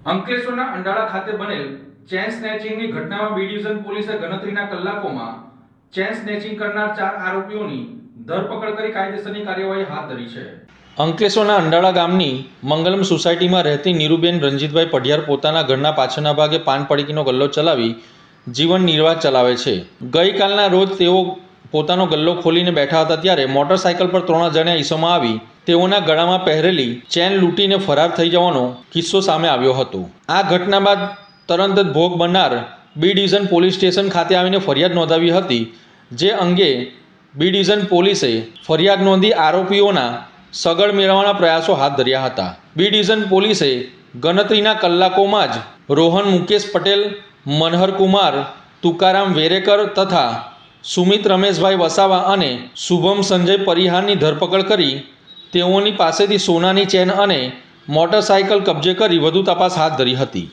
અંકલેશ્વરના અંડાળા ખાતે બનેલ ચેન સ્નેચિંગની ઘટનામાં બી ડિવિઝન પોલીસે ગણતરીના કલાકોમાં ચેન સ્નેચિંગ કરનાર 4 આરોપીઓની ધરપકડ કરી કાયદેસરની કાર્યવાહી હાથ ધરી છે। અંકલેશ્વરના અંડાળા ગામની મંગલમ સોસાયટીમાં રહેતી નીરુબેન રંજીતભાઈ પઢિયાર પોતાના ઘરના પાછળના ભાગે પાન પડીકીનો ગલ્લો ચલાવી જીવન નિર્વાહ ચલાવે છે। ગઈકાલના રોજ તેઓ પોતાનો ગલ્લો ખોલીને બેઠા હતા ત્યારે મોટરસાઇકલ પર 3 અજાણ્યા ઈસમો આવી તેઓના ગળામાં પહેરેલી ચેન લૂંટીને ફરાર થઈ જવાનો કિસ્સો સામે આવ્યો હતો। આ ઘટના બાદ તરત જ ભોગ બનનાર બી ડિવિઝન પોલીસ સ્ટેશન ખાતે આવીને ફરિયાદ નોંધાવી હતી, જે અંગે બી ડિવિઝન પોલીસે ફરિયાદ નોંધી આરોપીઓના સગળ મેળવવાના પ્રયાસો હાથ ધર્યા હતા। બી ડિવિઝન પોલીસે ગણતરીના કલાકોમાં જ રોહન મુકેશ પટેલ, મનહર કુમાર તુકારામ વેરેકર તથા સુમિત રમેશભાઈ વસાવા અને શુભમ સંજય પરિહારની ધરપકડ કરી તેઓની પાસેથી સોનાની ચેન અને મોટરસાઇકલ કબજે કરી વધુ તપાસ હાથ ધરી હતી।